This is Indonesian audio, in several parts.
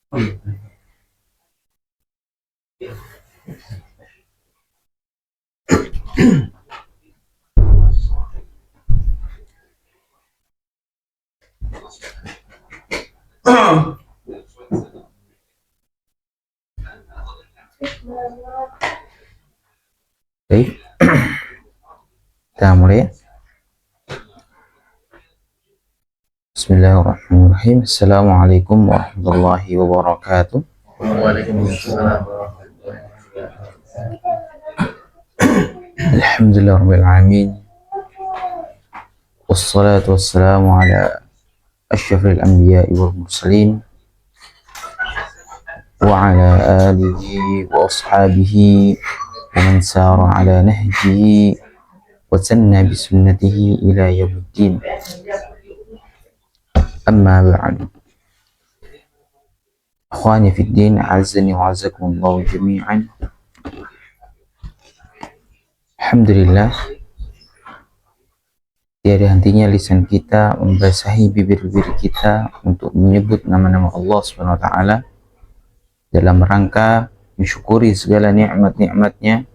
Baik, kita mulai. Bismillahirrahmanirrahim. Assalamualaikum warahmatullahi wabarakatuh. Waalaikumsalam. Alhamdulillahirabbil alamin. Wassalatu wassalamu ala asyrafil anbiya'i wal mursalin wa ala alihi wa ashabihi wa man sara ala nahjihi wa sanna bi sunnatihi ila yaumiddin. Amma ba'du. Akhwani fid din, azzani wa azzakumullah jami'an. Alhamdulillah, tiada hentinya lisan kita membasahi bibir-bibir kita untuk menyebut nama-nama Allah Subhanahu wa taala dalam rangka mensyukuri segala nikmat-nikmatnya.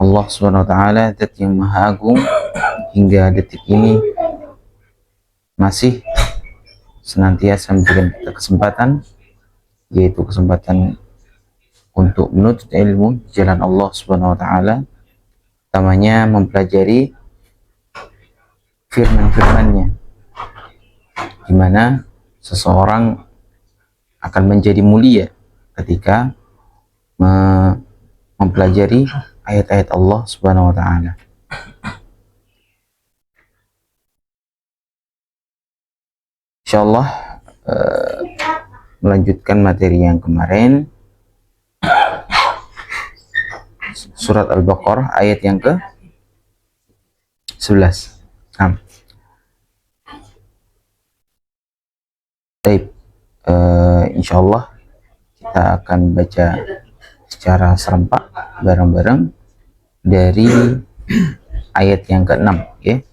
Allah Subhanahu wa taala zat yang maha agung, hingga detik ini masih senantiasa memberikan kita kesempatan, yaitu kesempatan untuk menuntut ilmu di jalan Allah Subhanahu wa taala, utamanya mempelajari firman-firman-Nya, di mana seseorang akan menjadi mulia ketika mempelajari ayat-ayat Allah Subhanahu wa taala. Insyaallah melanjutkan materi yang kemarin, surat Al-Baqarah ayat yang ke 11. Baik, insyaallah kita akan baca secara serempak bareng-bareng dari ayat yang ke-6, ya.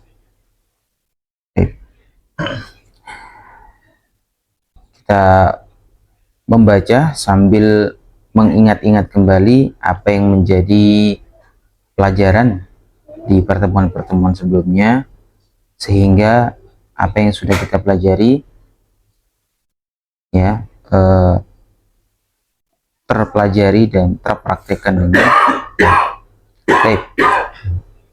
Baik. Kita membaca sambil mengingat-ingat kembali apa yang menjadi pelajaran di pertemuan-pertemuan sebelumnya, sehingga apa yang sudah kita pelajari ya terpelajari dan terpraktekkan dengan baik.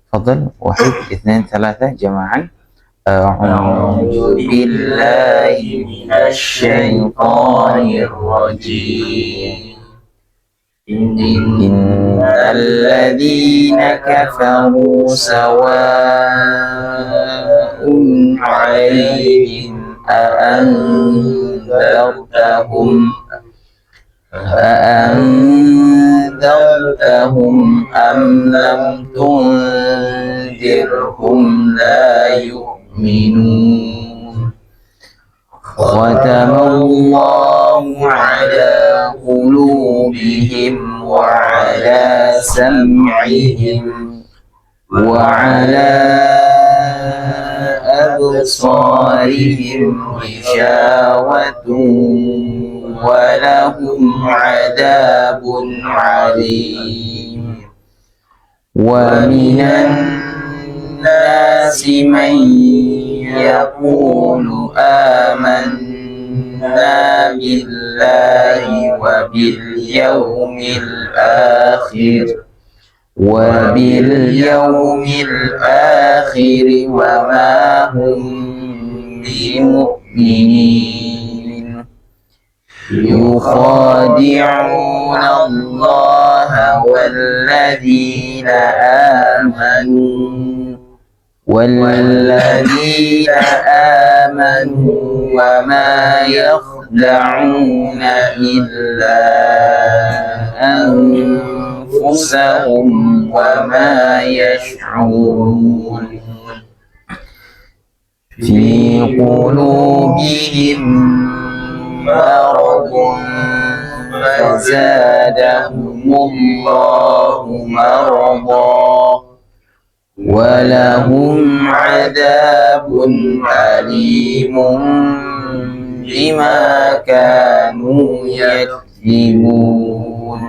Fadhal, wahid, itsnain, tsalatsa, jama'an. A'udzu billahi minasyaitonir rajim. Innal ladzina kafaru sawa'un 'alaihim أأنذرتهم أم لم تنذرهم لا يؤمنون ختم الله على قلوبهم وعلى سمعهم وعلى أبصارهم غشاوة ولهم عذاب عليم ومن الناس من يقول آمنا بالله وباليوم الآخر وما هم بمؤمنين يخادعون الله والذين آمنوا وما يخدعون إلا أنفسهم وما يشعرون في قلوبهم مرض فزادهم الله مرضا ولهم عذاب أليم بما كانوا يكذبون.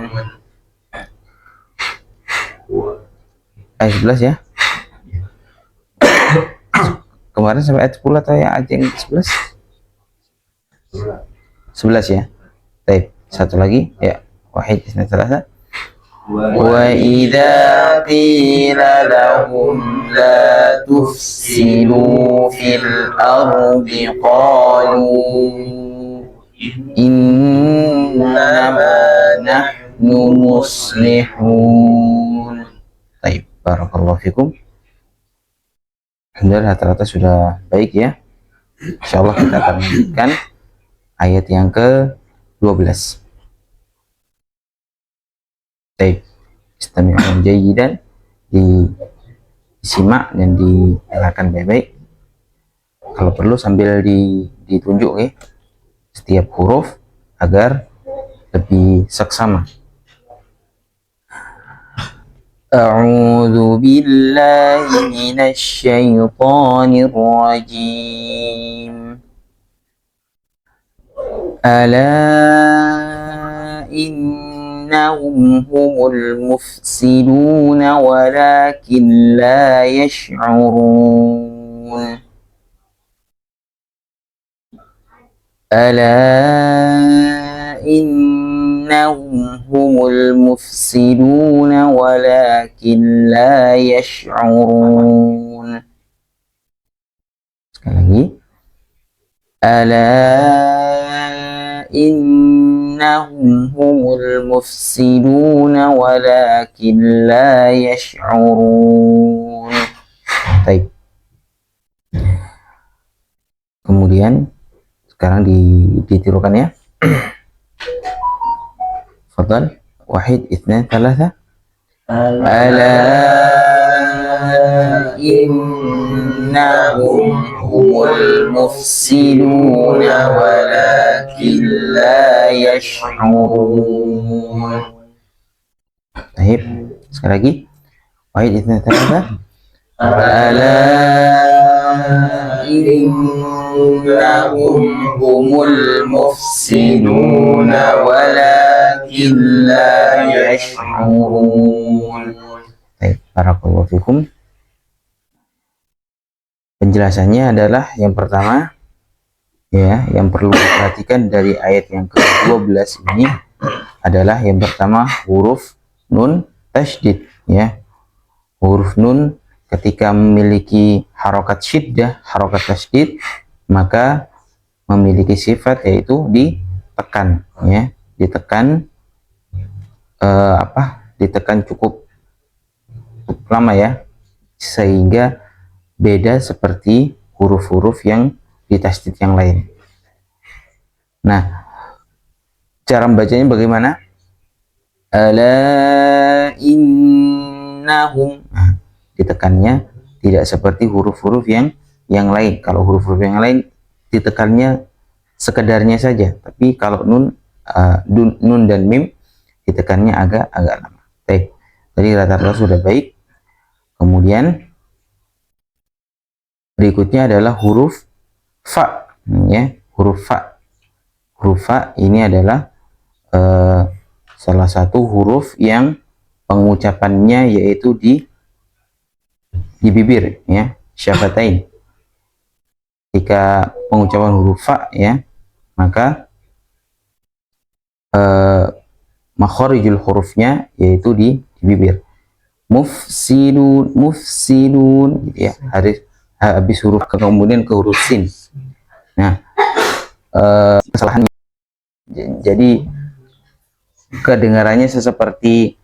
Ayat 11 ya. Kemarin sampai ayat 10 atau yang ayat yang 11? 11 ya. Baik, satu lagi ya. Wahid isna thalatha. Wa idza qila lahum la tufsidu fil ardi qalu innama nahnu muslihun. Baik, barakallahu fikum. Alhamdulillah rata-rata sudah baik ya. Insyaallah kita akan lanjutkan ayat yang ke-12. Baik, istami'u jayyidan, disimak dan didengarkan baik-baik. Kalau perlu sambil ditunjuk ya, setiap huruf agar lebih seksama. A'udzu billahi minasy syaithanir rajim. Ala innahum humul mufsiduna walakin la yash'urun. Ala innahum humul mufsiduna walakin la yash'urun. Sekali lagi. Ala innahum humul mufsiduna walakin la yash'urun. Baik. Kemudian sekarang ditirukan ya. Fadal. Wahid, itsnain, thalatha. Ala innahum humul mufsiduna walakin la yash'urun. Baik, sekali lagi. Wahid, itsnain, thalatha. Ala innahum humul mufsiduna walakin la yash'urun. Baik, barakallahu fikum. Penjelasannya adalah yang pertama ya, yang perlu diperhatikan dari ayat yang ke-12 ini adalah yang pertama huruf nun tasydid ya. Huruf nun ketika memiliki harokat syiddah, harokat tasydid, maka memiliki sifat yaitu ditekan ya, ditekan ditekan cukup lama ya, sehingga beda seperti huruf-huruf yang ditasydid yang lain. Nah, cara membacanya bagaimana? Ala innahum. Nah, ditekannya tidak seperti huruf-huruf yang lain. Kalau huruf-huruf yang lain ditekannya sekedarnya saja, tapi kalau nun dan mim ditekannya agak lama. Baik, jadi rata-rata sudah baik. Kemudian berikutnya adalah huruf fa ya, huruf fa. Huruf fa ini adalah salah satu huruf yang pengucapannya yaitu di bibir ya, syafatain. Jika pengucapan huruf fa ya, maka makharijul hurufnya yaitu di bibir. Mufsidun gitu ya, habis huruf kemudian ke huruf sin. Nah, kesalahannya jadi kedengarannya seperti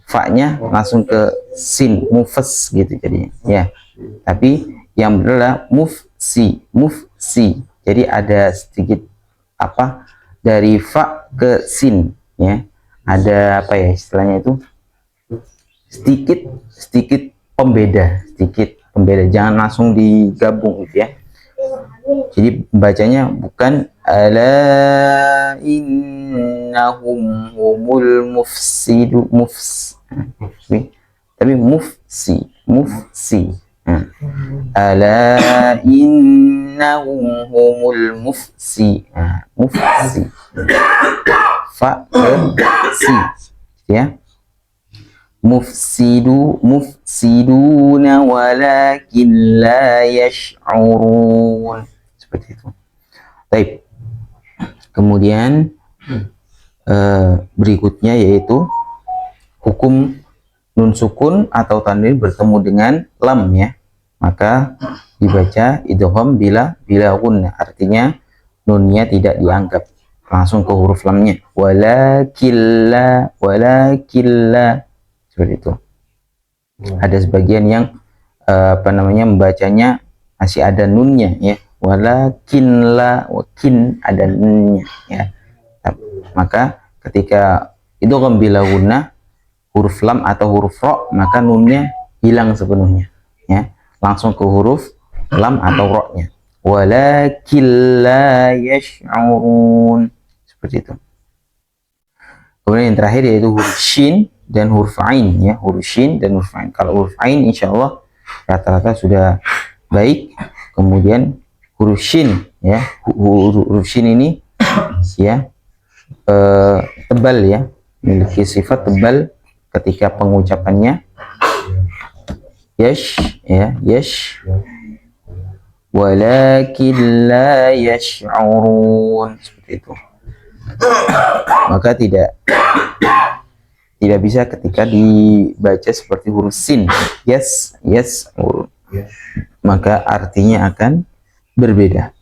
fa-nya langsung ke sin, mufas gitu jadinya ya. Tapi yang benar adalah mufsi. Jadi ada sedikit dari fa ke sin ya. Ada istilahnya itu sedikit pembeda, jangan langsung digabung gitu ya. Jadi bacanya bukan ala innahum humul mufsidu tapi mufsi. Ala innahum innahum humul mufsi. Nah, mufsi. Fa si ya. Mufsiduna walakin la yash'urun. Seperti itu. Baik. Kemudian berikutnya yaitu hukum nun sukun atau tanwin bertemu dengan lam ya. Maka dibaca idgham bila gunnah. Artinya nunnya tidak dianggap, langsung ke huruf lamnya. Walakilla seperti itu. Ada sebagian yang membacanya masih ada nunnya ya. Wakin ada nunnya ya. Maka ketika idgham bila gunnah huruf lam atau huruf ro, maka nunnya hilang sepenuhnya ya. Langsung ke huruf lam atau ro-nya. Walakin la yash'urun. Seperti itu. Kemudian yang terakhir yaitu huruf shin dan huruf ain ya. Huruf shin dan huruf ain. Kalau huruf ain insyaallah rata-rata sudah baik. Kemudian huruf shin ya. Huruf shin ini ya tebal ya. Memiliki sifat tebal ketika pengucapannya. Yash ya, yash. Walakin la yash'urun. Seperti itu. Maka tidak bisa ketika dibaca seperti huruf sin. Yes. Maka artinya akan berbeda.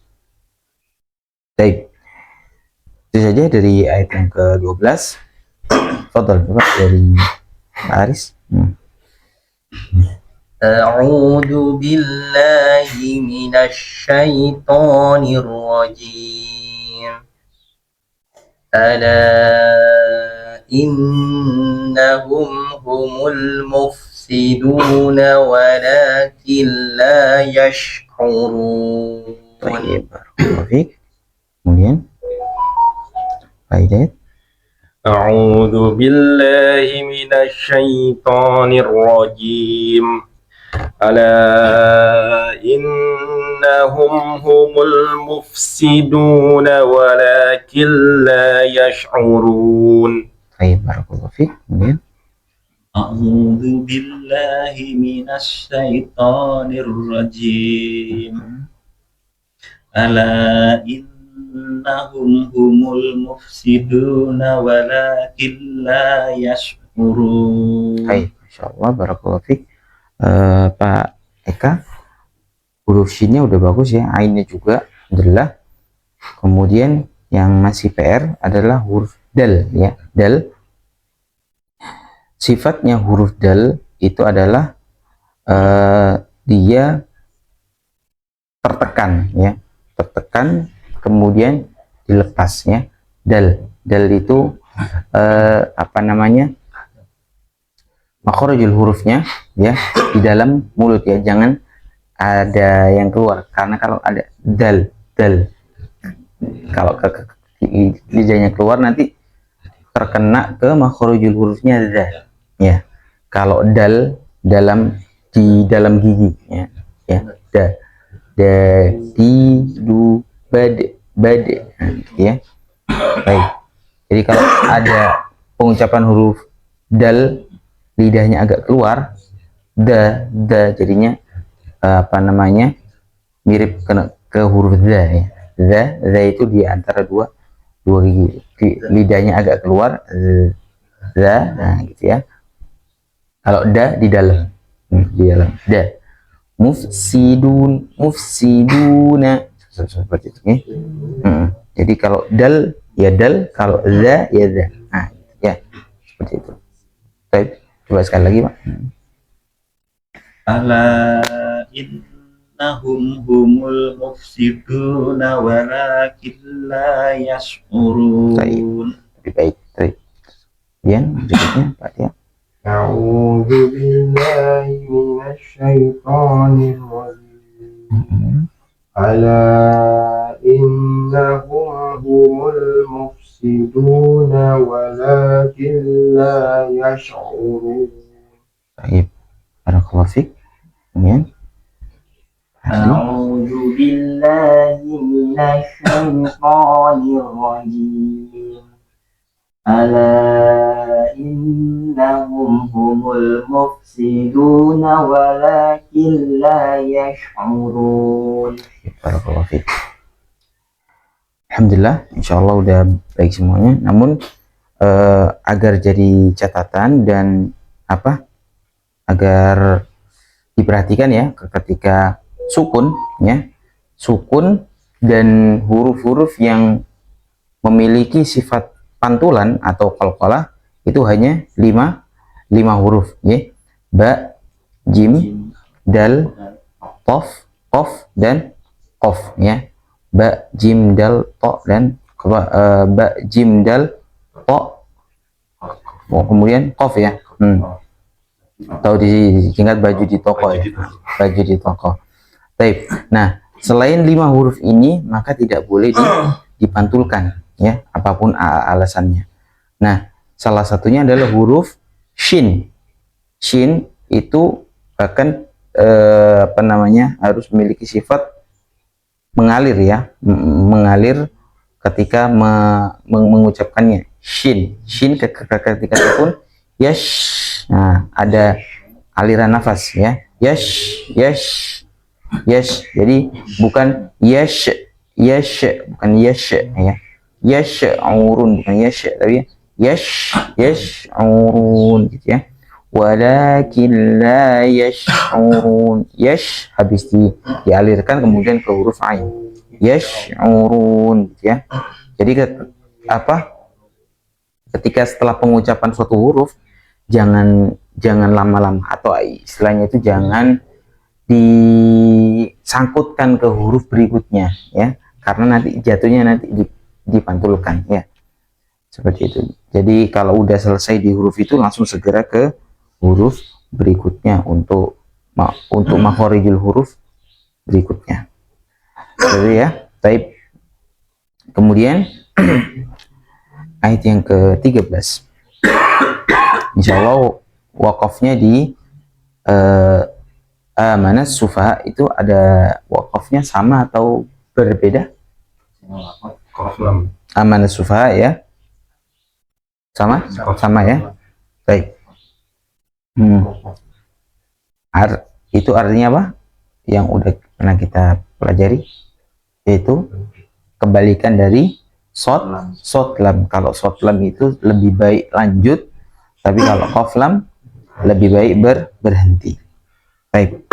Baik. Itu saja dari ayat yang ke-12. Fadhal Bapak dari Pak Aris. A'udzu billahi minasyaitonir rajim. Ala innahum humul mufsiduna walakin la yash'urun. Baik, barakallahu. Kemudian Pak Hidayat. A'udzu billahi minasyaitonir rajim. Ala innahum humul mufsiduna walakin la yash'urun. Baik, barakallahu fiik. Kemudian A'udzu billahi minasyaitonir rajim. Ala innahum humul mufsiduna walakin la yash'urun. baik, masyaallah, barakallahu fiik. Pak Eka, huruf shinnya udah bagus ya, ainnya juga alhamdulillah. Kemudian yang masih PR adalah huruf dal ya. Dal, sifatnya huruf dal itu adalah dia tertekan ya, tertekan kemudian dilepas ya. Dal itu makhrajul hurufnya ya di dalam mulut ya, jangan ada yang keluar, karena kalau ada dal kalau ke lidahnya keluar nanti terkena ke makhrajul hurufnya ya. Kalau dal di dalam gigi ya da di du bade ya. Baik, jadi kalau ada pengucapan huruf dal lidahnya agak keluar, da jadinya mirip ke huruf za ya. Za itu di antara dua gigi, lidahnya agak keluar, za, nah gitu ya. Kalau da di dalam da. Mufsiduna seperti itu ya. Jadi kalau dal ya dal, kalau za ya za. Nah, ya seperti itu. Baik. Coba sekali lagi, Pak. Ala innahum humul mufsiduna walakin la yash'urun. Lebih baik. Baik. Kemudian berikutnya Pak Tia. A'udzu billahi minasyaitonir rajim. Ala innahum humul mufsiduna walakin la yash'urun. Baik. Barakallahu fiik. Kemudian A'udzu billahi الشيطان الرجيم ألا إنهم هم المفسدون ولكن لا يشعرون. Barakallahu fiik. Alhamdulillah, insya Allah udah baik semuanya. Namun agar jadi catatan dan agar diperhatikan ya, ketika sukun ya, sukun dan huruf-huruf yang memiliki sifat pantulan atau qalqalah itu hanya lima huruf ya. Ba, jim, dal, qaf dan qaf ya. Ba, jim, dal, to dan ba, jim, dal, to, kemudian qaf ya. Tahu diingat baju di toko ya, baju di toko. Baik. Nah, selain 5 huruf ini maka tidak boleh dipantulkan ya, apapun alasannya. Nah, salah satunya adalah huruf shin. Shin itu bahkan harus memiliki sifat mengalir ya, mengalir ketika mengucapkannya. Shin ketika pun yash. Nah, ada aliran nafas ya. Yash. Jadi bukan yash, bukan yash ya. Yash'urun bukan yash, tapi yash'urun gitu ya. Walakin la yash'urun. Yash habis dialirkan kemudian ke huruf ain. Yash'urun gitu ya. Jadi ketika setelah pengucapan suatu huruf jangan lama-lama, atau istilahnya itu jangan disangkutkan ke huruf berikutnya ya, karena nanti jatuhnya dipantulkan ya, seperti itu. Jadi kalau udah selesai di huruf itu langsung segera ke huruf berikutnya untuk makhorijul huruf berikutnya. Jadi ya, baik. Kemudian ayat yang ke-13. Insya Allah wakafnya di Amanas Sufaha itu ada wakafnya sama atau berbeda? Amanas Sufaha ya, sama ya. Baik. Itu artinya apa? Yang udah pernah kita pelajari, yaitu kebalikan dari sod lam. Kalau sod lam itu lebih baik lanjut, tapi kalau qaf lam lebih baik berhenti. Baik.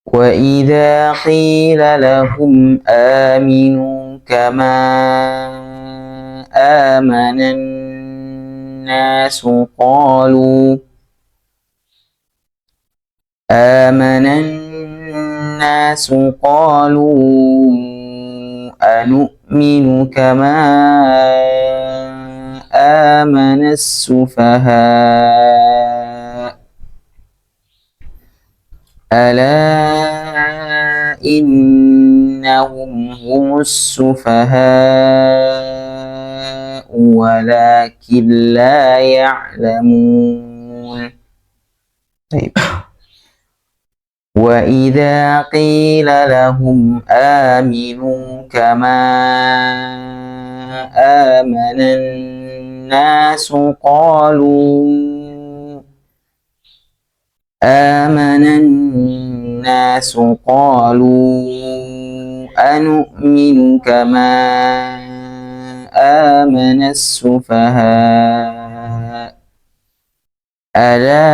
Wa idza qila lahum aminu kama amanan nasu qalu anu'minu kama amanas sufaha ala innahum humus sufaha walakin la ya'lamun. Baik. Wa idza qila lahum aminu kama amanan nasu qalu anu'minu kama amanas sufaha ala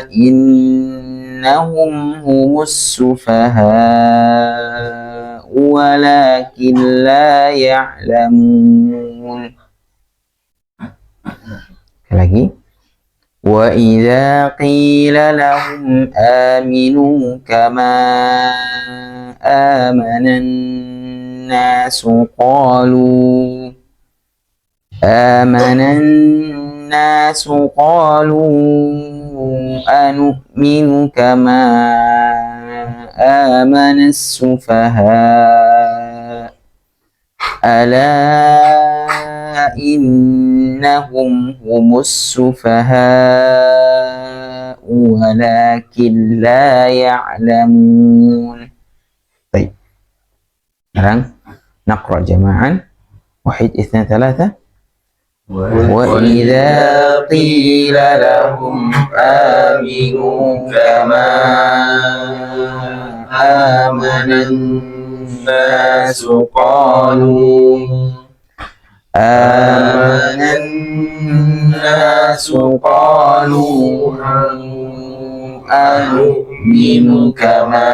innahum humus sufaha walakin la ya'lamun. Lagi. Wa idza qila lahum aminu kama amanan nasu qalu anu'minu kama amanas sufaha ala innahum humus sufaha ولكن لا يعلمون. طيب sekarang نقرأ جماعا. 1 2 3. وإذا قيل لهم آمنوا كما آمن الناس قالوا أنؤمن كما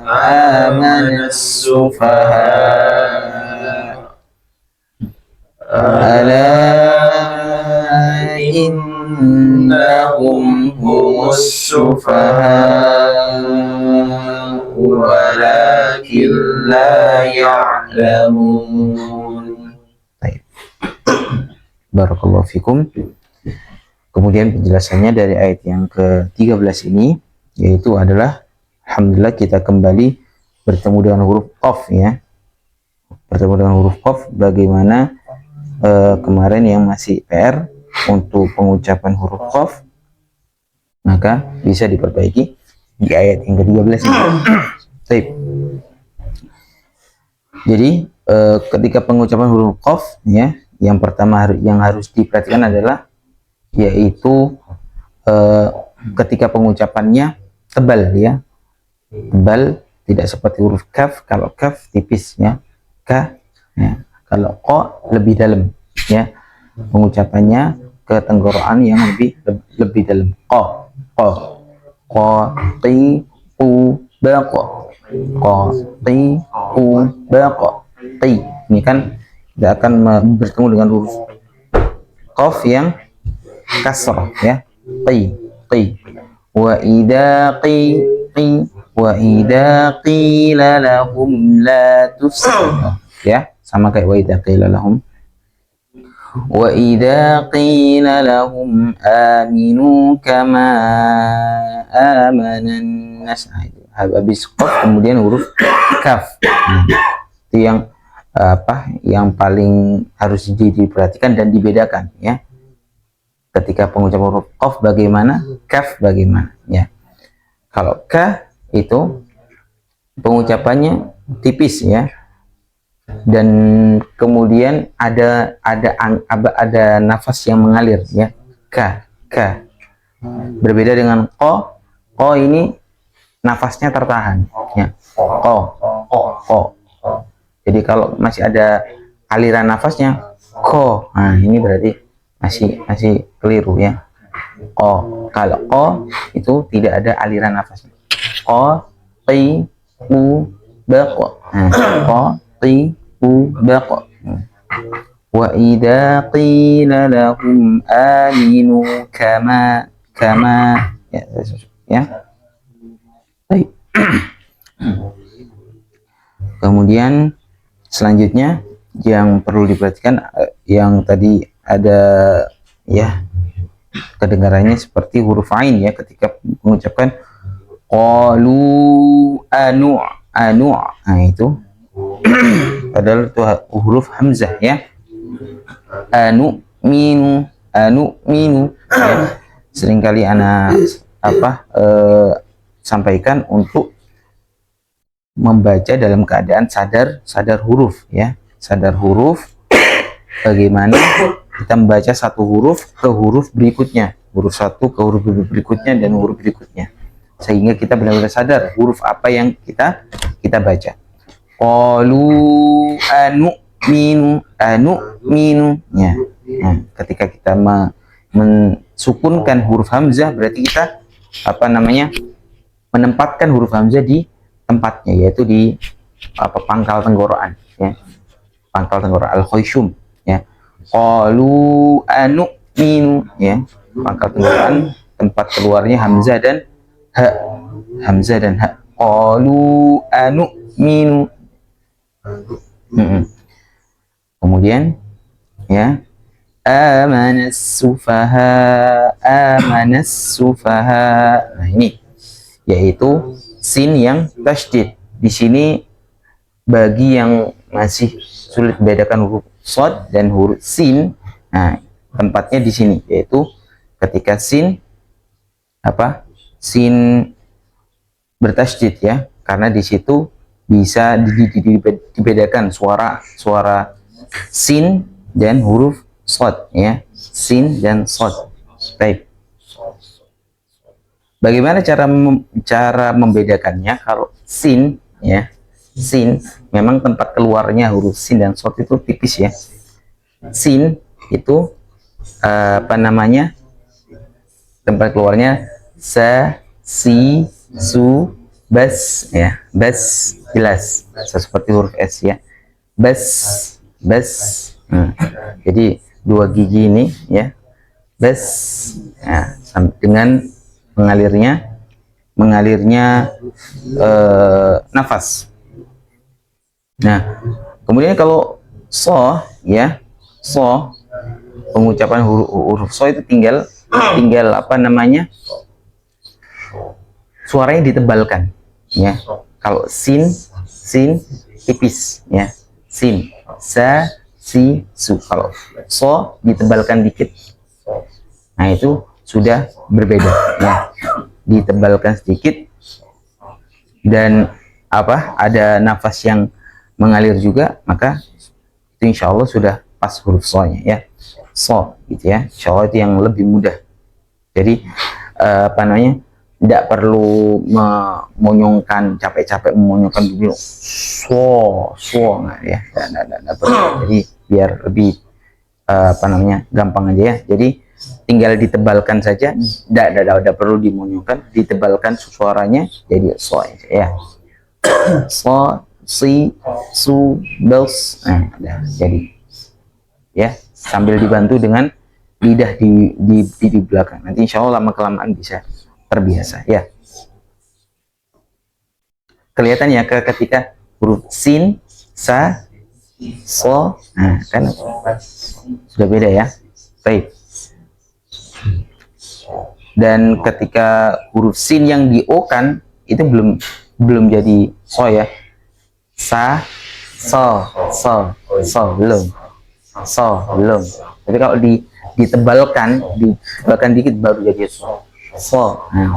آمن السفهاء ألا إنهم هم السفهاء ولكن لا يعلمون. Baik. Barakallahu fikum. Kemudian penjelasannya dari ayat yang ke-13 ini, yaitu adalah alhamdulillah kita kembali bertemu dengan huruf qaf ya. Bertemu dengan huruf qaf, bagaimana kemarin yang masih PR untuk pengucapan huruf qaf, maka bisa diperbaiki di ayat yang ke-13 ini. Baik. Jadi ketika pengucapan huruf qaf ya, yang pertama yang harus diperhatikan adalah yaitu ketika pengucapannya tebal ya. Tebal, tidak seperti huruf kaf. Kalau kaf tipis ya, ka ya. Kalau ko lebih dalam ya, pengucapannya ke tenggorokan yang lebih dalam. Ko ti u ba ko ti u ba ko ti. Ini kan tidak akan bertemu dengan huruf qaf yang kasrah ya, ti. Wa idza wa idza qila lahum la tufsidu ya, sama kayak wa idza qila lahum. Wa idza qila lahum aminu kama amanan nas. Habis qaf kemudian huruf kaf. Itu yang yang paling harus diperhatikan dan dibedakan ya. Ketika pengucapan huruf qaf bagaimana, kaf bagaimana ya. Kalau ka itu pengucapannya tipis ya, dan kemudian ada nafas yang mengalir ya, ka. Berbeda dengan ko ini nafasnya tertahan ya, ko. Jadi kalau masih ada aliran nafasnya ko, nah ini berarti masih keliru ya. Ko, kalau ko itu tidak ada aliran nafasnya. Ko ti u ba ko. Ko ti u ba ko. Wa idza qila lahum aminu kama ya. Baik. Kemudian selanjutnya yang perlu diperhatikan, yang tadi ada ya kedengarannya seperti huruf ain ya, ketika mengucapkan qalu anu. Nah itu padahal itu huruf hamzah ya. Anu minu ya. Seringkali anak sampaikan untuk membaca dalam keadaan sadar huruf ya, sadar huruf. Bagaimana kita membaca satu huruf ke huruf berikutnya, huruf satu ke huruf berikutnya dan huruf berikutnya, sehingga kita benar-benar sadar huruf apa yang kita baca. Qalu anu minu ya. Nah, ketika kita mensukunkan huruf hamzah, berarti kita menempatkan huruf hamzah di tempatnya, yaitu di pangkal tenggorokan ya, pangkal tenggorokan al-khayshum ya. Qalu anu minu ya, pangkal tenggorokan tempat keluarnya hamzah dan ha. Qalu anu minu. Kemudian ya, amanas sufaha. Nah ini yaitu sin yang tasydid. Di sini bagi yang masih sulit membedakan huruf shad dan huruf sin, nah tempatnya di sini, yaitu ketika sin apa sin bertasydid ya, karena di situ bisa dibedakan suara sin dan huruf shad ya, sin dan shad. Baik. Bagaimana cara membedakannya? Kalau sin ya, sin memang tempat keluarnya huruf sin dan shad itu tipis ya. Sin itu apa namanya? Tempat keluarnya sa, si, su, bas ya, bas jelas seperti huruf S ya, bas, bas. Jadi dua gigi ini ya, bas, nah, dengan mengalirnya nafas. Nah, kemudian kalau so ya, so pengucapan huruf so itu tinggal apa namanya, suaranya ditebalkan ya. Kalau sin tipis ya, sin, sa, si, su. Kalau so ditebalkan dikit, nah itu sudah berbeda ya, ditebalkan sedikit dan apa, ada nafas yang mengalir juga, maka itu insya Allah sudah pas huruf so-nya ya, so gitu ya. Insya Allah itu yang lebih mudah. Jadi apa namanya, tidak perlu memonyongkan, capek-capek memonyongkan dulu so nggak ya, nggak perlu. Jadi biar lebih apa namanya, gampang aja ya. Jadi tinggal ditebalkan saja, tidak perlu dimonyongkan, ditebalkan suaranya jadi so ya, so, si, su, bels. Nah, jadi ya, sambil dibantu dengan lidah di belakang. Nanti insya Allah lama kelamaan bisa terbiasa ya. Kelihatan ya ketika huruf sin, sa, so, nah kan sudah beda ya. Baik. Dan ketika huruf sin yang di o kan itu belum jadi so ya. Sa, so belum. So belum. Tapi kalau ditebalkan dikit baru jadi so. Nah,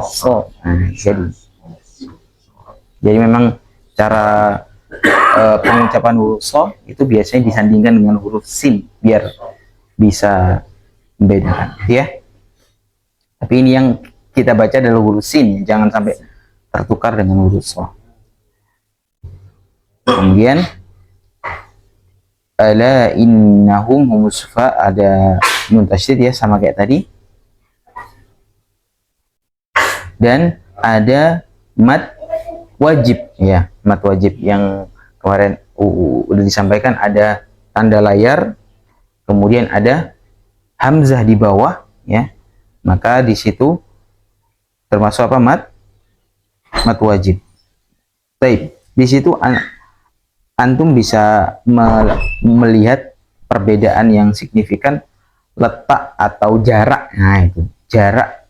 jadi memang cara pengucapan huruf so itu biasanya disandingkan dengan huruf sin biar bisa membedakan ya. Tapi ini yang kita baca adalah huruf sin, jangan sampai tertukar dengan huruf so. Kemudian ala innahum humus sufa, ada nun tasydid ya, sama kayak tadi. Dan ada mat wajib ya, mat wajib yang kemarin udah disampaikan, ada tanda layar, kemudian ada hamzah di bawah ya, maka di situ termasuk apa, mat wajib. Baik, di situ antum bisa melihat perbedaan yang signifikan, letak atau jarak. Nah itu jarak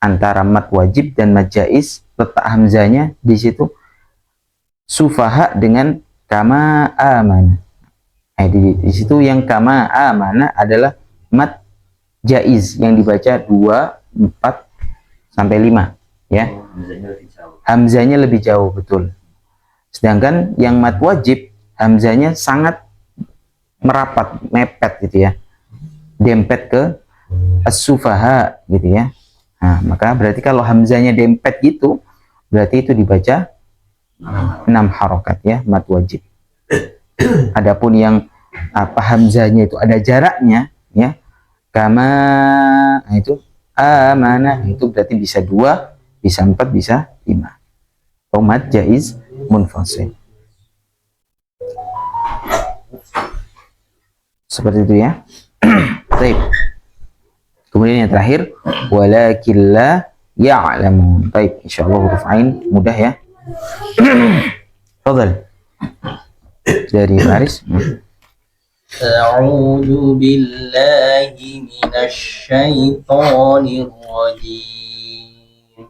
antara mat wajib dan mat jaiz, letak hamzanya di situ sufaha dengan kama amana. Nah, di situ yang kama amana adalah mat jaiz yang dibaca 2, 4 sampai 5 ya. Hamzanya lebih jauh, betul. Sedangkan yang mat wajib hamzanya sangat merapat, mepet gitu ya, dempet ke as-sufaha gitu ya. Nah, maka berarti kalau hamzanya dempet gitu, berarti itu dibaca 6 harokat ya, mat wajib. Adapun yang apa hamzanya itu ada jaraknya ya, kama, nah itu amanah, itu berarti bisa 2, bisa 4, bisa 5. Atau mat jaiz munfasil. Seperti itu ya. Baik. Kemudian yang terakhir, walakin la ya'lamun. Baik, insyaallah huruf ain mudah ya. Fadhal. Dari Faris. A'udzu billahi minasy syaithanir rajim.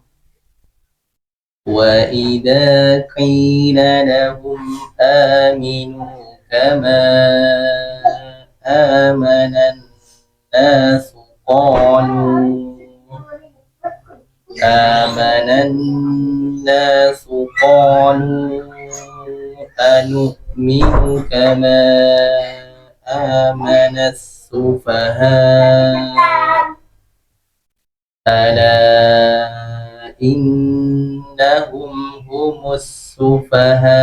Wa idza qila lahum aminu kama amanan nas qalu آمن الناس قالوا أنؤمن كما آمن السفهاء ألا إنهم هم السفهاء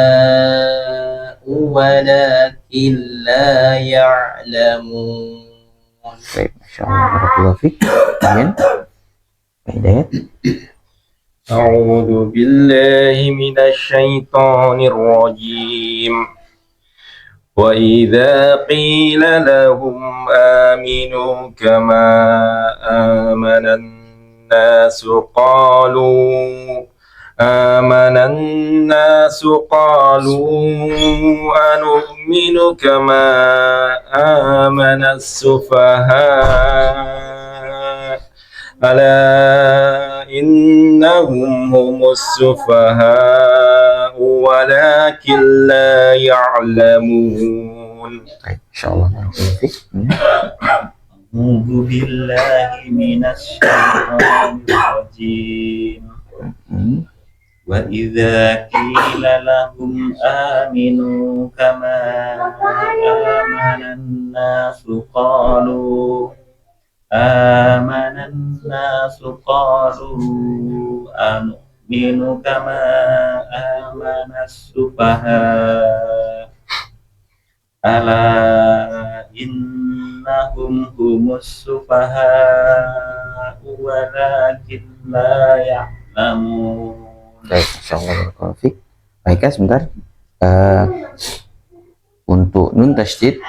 ولكن لا يعلمون. Baik, Masya Allah, barakallahu fiik. Kemudian Hidayat. أعوذ بالله من الشيطان الرجيم وإذا قيل لهم آمنوا كما آمن الناس قالوا أنؤمن كما آمن السفهاء ألا إنهم هم السفهاء ولكن لا يعلمون. Baik, Masya Allah, barakallahu fiik. أعوذ بالله من الشيطان الرجيم وإذا قيل لهم آمنوا كما آمن الناس قالوا أنؤمن كما آمن السفهاء ألا إنهم هم السفهاء ولكن لا يعلمون. Baik, Masya Allah, barakallahu fiik. Baik, Kak, sebentar. Untuk nun tasydid,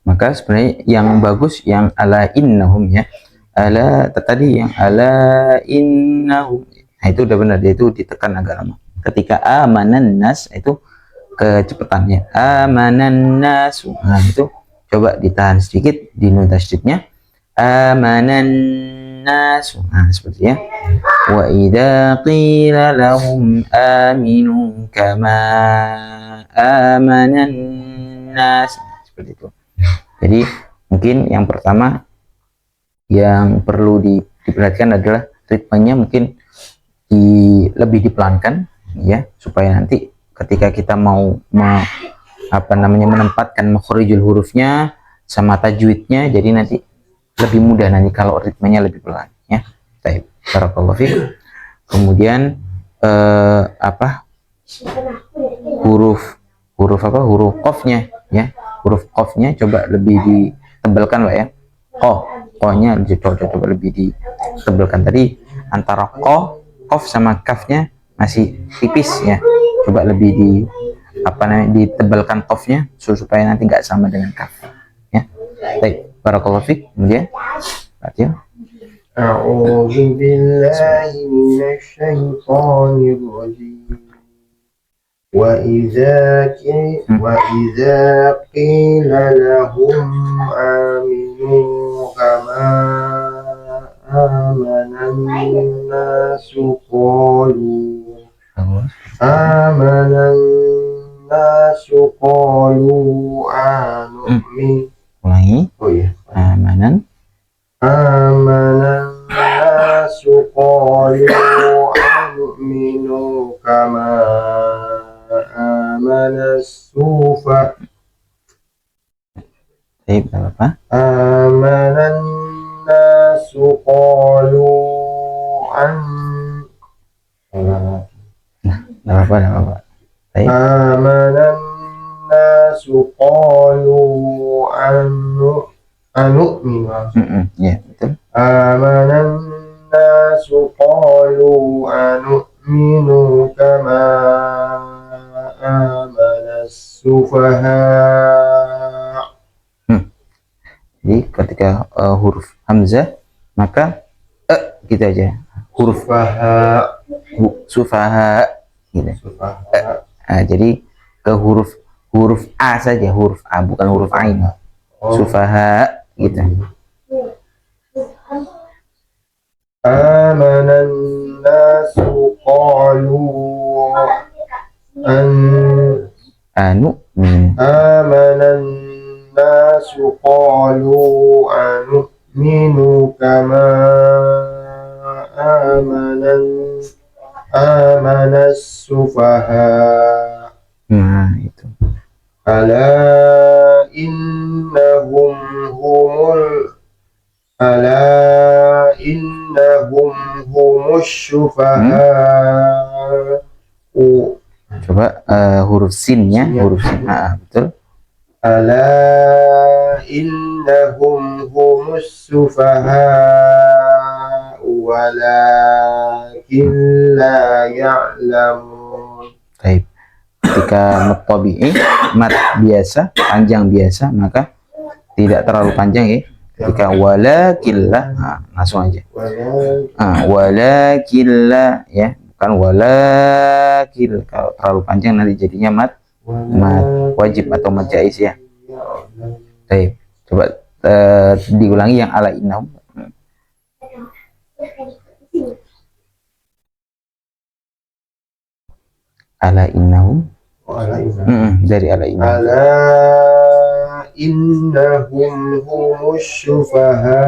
maka sebenarnya yang bagus yang ala innahum ya. Ala tadi yang ala innahum. Nah, itu udah benar, dia itu ditekan agak lama. Ketika amanan nas itu kecepatannya. Amanan nas. Nah, itu coba ditahan sedikit di nun tasydidnya. Amanan nas. Nah, seperti ya. Wa idza qila lahum aminu kama amanan nas. Seperti itu. Jadi mungkin yang pertama yang perlu diperhatikan adalah ritmenya mungkin lebih dipelankan ya, supaya nanti ketika kita mau menempatkan makhrijul hurufnya sama tajwidnya, jadi nanti lebih mudah nanti kalau ritmenya lebih pelan ya. Baik, barakallahu fiik. Kemudian huruf qafnya ya. Huruf qafnya coba lebih ditebalkan Pak ya. Qafnya coba lebih ditebalkan. Tadi antara qaf sama kafnya masih tipis ya. Coba lebih ditebalkan qafnya supaya nanti nggak sama dengan kaf ya. Baik, barakallahu fiik. Kemudian Fatihah. أعوذ بالله من الشيطان الرجيم وإذا قيل لهم آمنوا كما آمن الناس قالوا آمنوا Ulangi. Amanan. آمن الناس قالوا أنؤمن كما آمن السفهاء Baik, Bapak. آمن الناس قالوا Bapak. Baik. آمن الناس قالوا أنؤمن Ya, betul. آمن الناس قالوا أنؤمن كما آمن السفهاء. Jadi ketika huruf hamzah maka gitu aja. Huruf sufaha gitu. Jadi ke huruf a saja, huruf a bukan huruf ain. Sufaha gitu. آمن الناس قالوا آمن الناس قالوا أنؤمن كما آمن السفهاء Nah, itu. ألا إنهم هم السفهاء Coba huruf sinnya, huruf sin. Betul. ألا إنهم هم السفهاء ولكن لا يعلمون. Baik. Ketika mat tabi'i, mat biasa, panjang biasa, maka tidak terlalu panjang ya. Ketika walakillah, langsung aja. Walakillah ya, bukan walakil. Kalau terlalu panjang nanti jadinya mat wajib atau mat jaiz ya. Baik, coba diulangi yang ala innahum. Ala innahum. Dari ala innahum. Ala innahum humus syufaha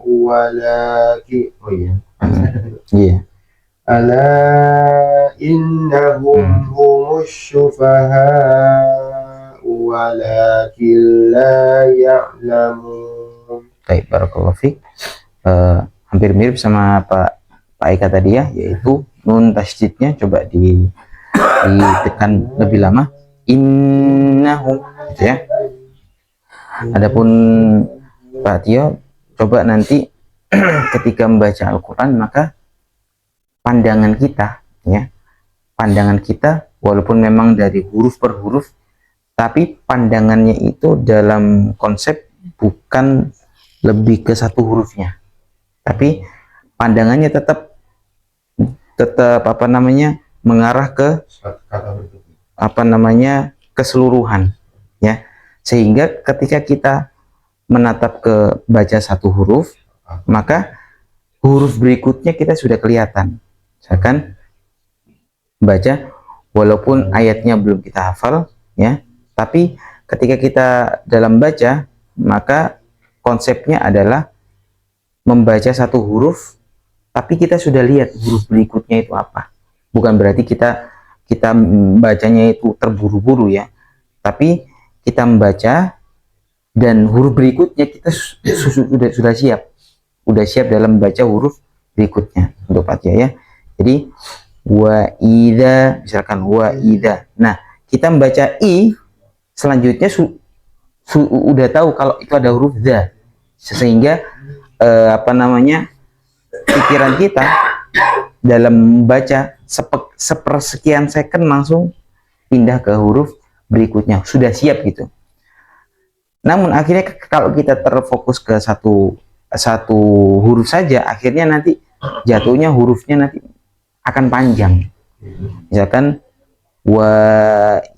walakin Iya. Ala innahum humus syufaha walakin la ya'lamun. Baik, barakallahu fiik. Hampir mirip sama Pak Eka tadi ya, yaitu nun tasydidnya coba ditekan lebih lama, innahum gitu ya. Adapun Pak Tio, coba nanti ketika membaca Al-Quran maka pandangan kita ya, pandangan kita walaupun memang dari huruf per huruf, tapi pandangannya itu dalam konsep bukan lebih ke satu hurufnya, tapi pandangannya tetap mengarah ke keseluruhan ya, sehingga ketika kita menatap ke baca satu huruf maka huruf berikutnya kita sudah kelihatan. Misalkan baca walaupun ayatnya belum kita hafal ya, tapi ketika kita dalam baca maka konsepnya adalah membaca satu huruf tapi kita sudah lihat huruf berikutnya itu apa. Bukan berarti kita bacanya itu terburu-buru ya, tapi kita membaca dan huruf berikutnya kita sudah siap dalam membaca huruf berikutnya untuk Fatihah ya. Jadi wa idza, misalkan wa idza, nah kita membaca i selanjutnya udah tahu kalau itu ada huruf za, sehingga pikiran kita dalam membaca sepersekian second langsung pindah ke huruf berikutnya, sudah siap gitu. Namun akhirnya kalau kita terfokus ke satu huruf saja, akhirnya nanti jatuhnya hurufnya nanti akan panjang. Misalkan wa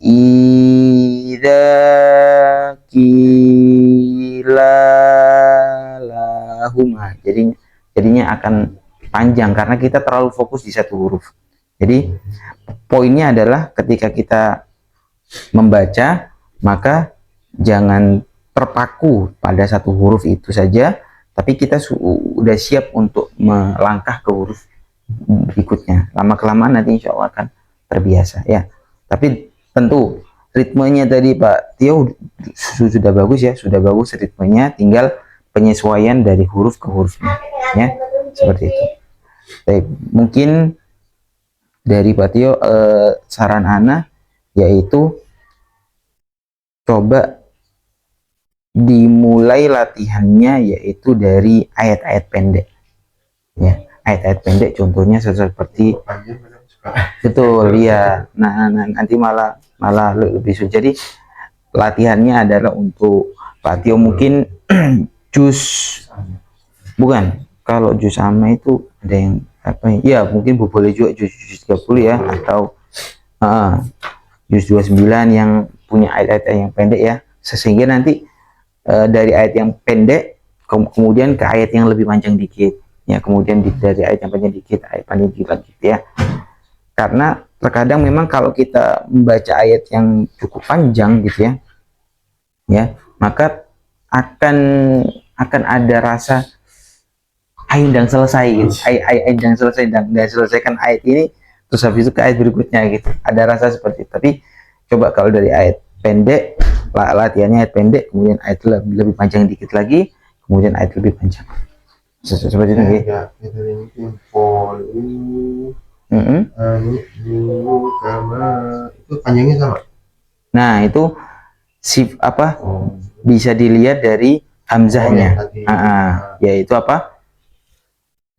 idza qila lahum, jadinya akan panjang karena kita terlalu fokus di satu huruf. Jadi poinnya adalah ketika kita membaca maka jangan terpaku pada satu huruf itu saja, tapi kita sudah siap untuk melangkah ke huruf berikutnya. Lama-kelamaan nanti insya Allah akan terbiasa ya. Tapi tentu ritmenya tadi Pak Tio sudah bagus ya, sudah bagus ritmenya, tinggal penyesuaian dari huruf ke hurufnya ya, seperti itu. Baik, mungkin dari Pak Tio saran Ana yaitu coba dimulai latihannya yaitu dari ayat-ayat pendek ya, ayat-ayat pendek contohnya seperti betul ya. Nah nanti malah lebih sulit. Jadi latihannya adalah untuk Pak Tio mungkin juz, bukan, kalau juz sama itu ada yang apa ya, mungkin boleh juga juz 30 ya, atau juz 29 yang punya ayat-ayat yang pendek ya, sehingga nanti dari ayat yang pendek kemudian ke ayat yang lebih panjang dikit ya, kemudian dari ayat yang panjang dikit ayat panjang dikit lagi ya. Karena terkadang memang kalau kita membaca ayat yang cukup panjang gitu ya, maka akan ada rasa ayo ndang selesai gitu. Ayo ndang selesai, ndang selesaikan ayat ini terus habis itu ke ayat berikutnya gitu. Ada rasa seperti itu. Tapi coba kalau dari ayat pendek, latihannya ayat pendek, kemudian ayat lebih panjang dikit lagi, kemudian ayat lebih panjang. Seperti itu gitu. Ya, itu mungkin polu kama itu panjangnya sama. Nah, itu bisa dilihat dari hamzahnya. Yaitu apa?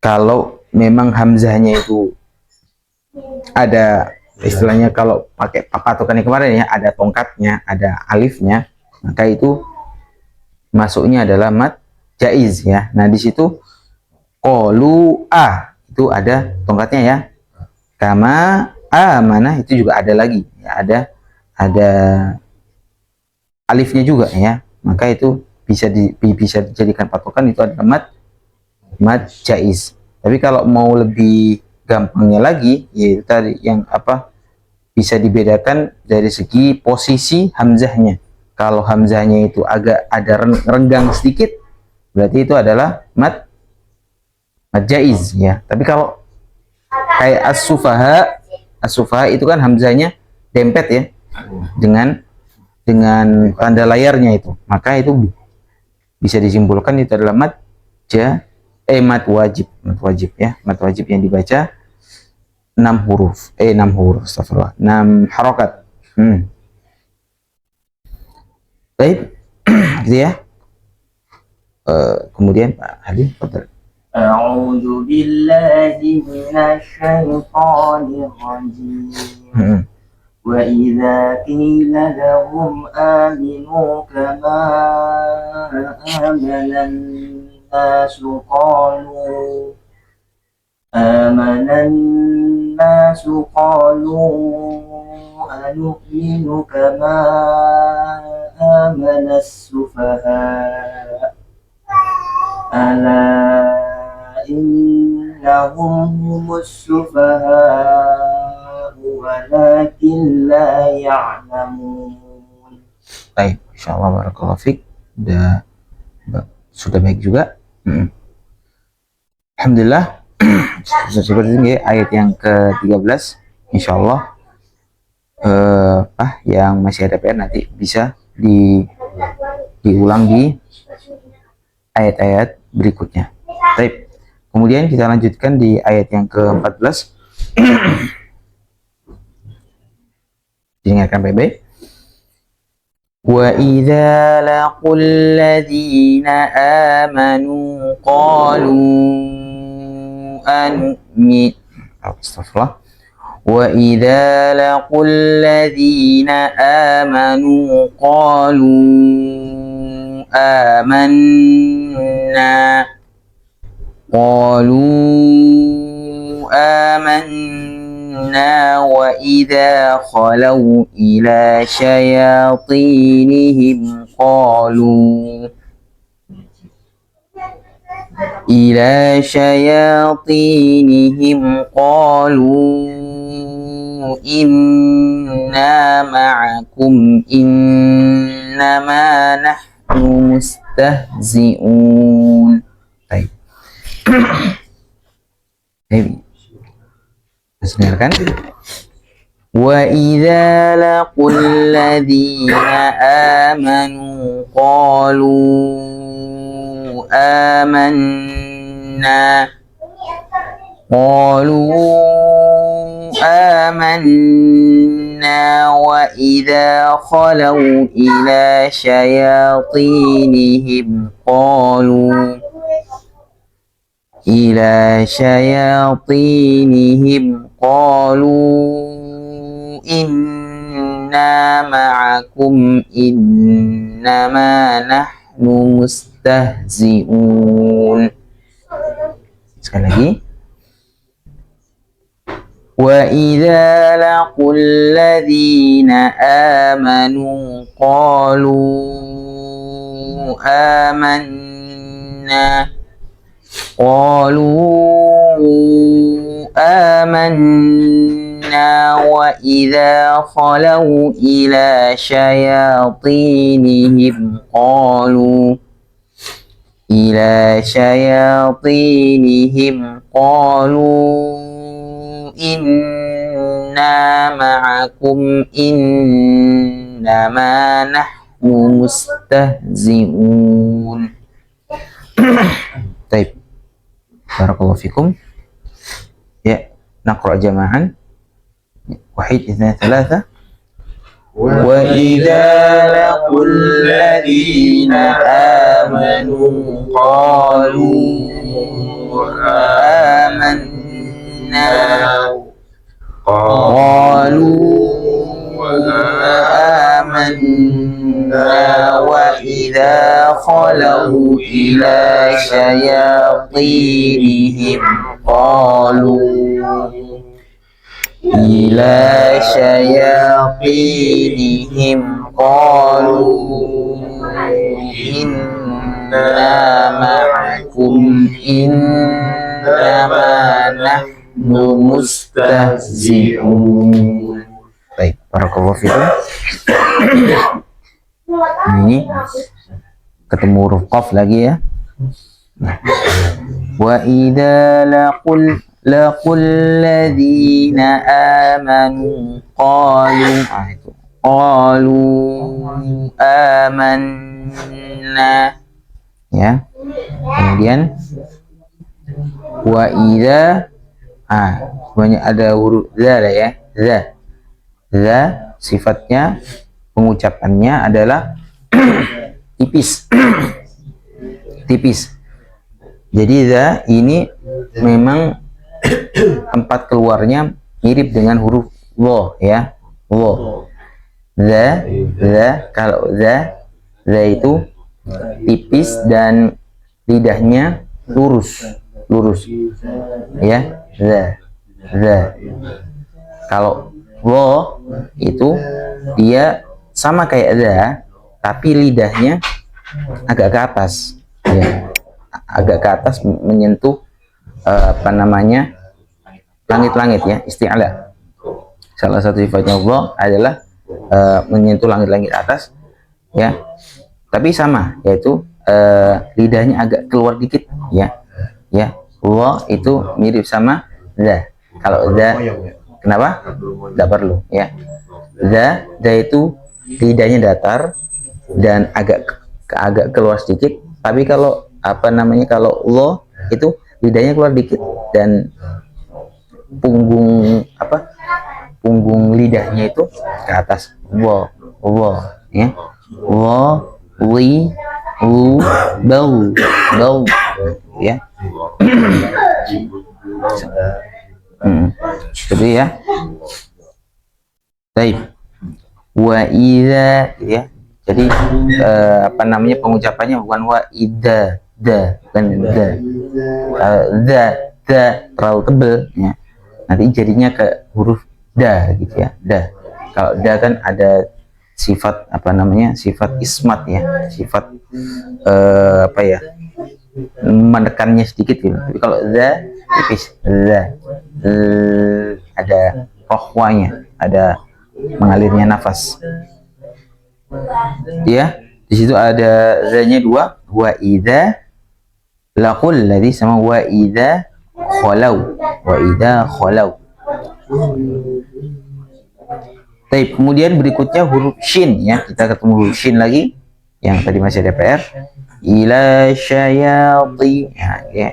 Kalau memang hamzahnya itu ada istilahnya, kalau pakai patokannya kemarin ya, ada tongkatnya, ada alifnya, maka itu masuknya adalah mad jaiz ya. Nah, di situ qalu itu ada tongkatnya ya. Kama mana itu juga ada lagi ya, ada alifnya juga ya, maka itu bisa dijadikan patokan, itu adalah mad jaiz. Tapi kalau mau lebih gampangnya lagi, yaitu tadi yang bisa dibedakan dari segi posisi hamzahnya. Kalau hamzahnya itu agak ada renggang sedikit, berarti itu adalah mad jaiz ya. Tapi kalau kayak as-sufaha itu kan hamzahnya dempet ya dengan tanda layarnya itu, maka itu bisa disimpulkan itu adalah mad wajib ya, mad wajib yang dibaca 6 huruf, astagfirullah, 6 harokat. Baik, gitu ya. Kemudian Pak Hadi, betul. أعوذ بالله من الشيطان الرجيم وإذا قيل لهم آمنوا كما آمن الناس قالوا أنؤمن كما آمن السفهاء ألا إنهم هم السفهاء ولكن لا يعلمون. Baik, insyaallah barakallahu fiik. Sudah baik juga. Alhamdulillah. Seperti ini ayat yang ke-13 insyaallah yang masih ada PR nanti bisa diulang di ayat-ayat berikutnya. Baik. Kemudian kita lanjutkan di ayat yang ke-14. Diingatkan baik-baik. Wa idza laqul ladzina amanu qalu anu'min. Astagfirullah. Wa idza laqul ladzina amanu qalu amanna وإذا خلوا إلى شياطينهم قالوا إنا معكم إنما نحن مستهزئون. Baik. Dengarkan. Wa idza laqul ladzina amanu qalu amanna wa idza khalau ila shayatinihim qalu inna ma'akum innama nahnu mustahzi'un. Sekali lagi. Wa idza laqul ladzina amanu qalu amanna وإذا خلوا إلى شياطينهم ila syayatinihim qalu inna ma'akum innama nahnu mustahzi'un. Baik. Barakallahu fikum. Ya, naqra jama'an. Wahid, itsnain, tsalatsa. وَإِذَا لَقُوا الَّذِينَ آمَنُوا قَالُوا آمَنَّا وَإِذَا خَلَوْا إِلَى شَيَاطِينِهِمْ قالوا إنا معكم إنما نحن مستهزئون. Baik, barakallahu fikum. Ini ketemu huruf qaf lagi ya. Wa idza laqul ladzina amanu qalu amanna, ya. Kemudian wa idza semuanya ada huruf za ya. Za sifatnya pengucapannya adalah tipis. Jadi za ini memang tempat keluarnya mirip dengan huruf wo ya. Wo. Za kalau za itu tipis dan lidahnya lurus ya. Za. Kalau wo itu dia sama kayak za tapi lidahnya agak ke atas ya. Agak ke atas menyentuh langit-langit ya, isti'la. Salah satu sifatnya Allah adalah menyentuh langit-langit atas ya. Tapi sama, yaitu lidahnya agak keluar dikit ya. Ya, Allah itu mirip sama za. Kalau za kenapa? Tidak perlu ya. Za itu lidahnya datar dan agak keluar sedikit. Tapi kalau kalau Allah itu lidahnya keluar dikit dan punggung lidahnya itu ke atas. Wa ya. Wa wi u bau ya. Seperti ya. Baik. Wa idza ya. Jadi pengucapannya bukan wa idza bukan za terlalu tebel ya. Nanti jadinya ke huruf da gitu ya. Kalau da kan ada sifat sifat ismat ya, sifat menekannya sedikit gitu. Tapi kalau za tipis, ada rohwanya, ada mengalirnya nafas ya. Di situ ada za-nya dua, wa idza laqul ladzi sama wa idza khalau. Baik, kemudian berikutnya huruf shin ya. Kita ketemu huruf shin lagi yang tadi masih ada PR. Ila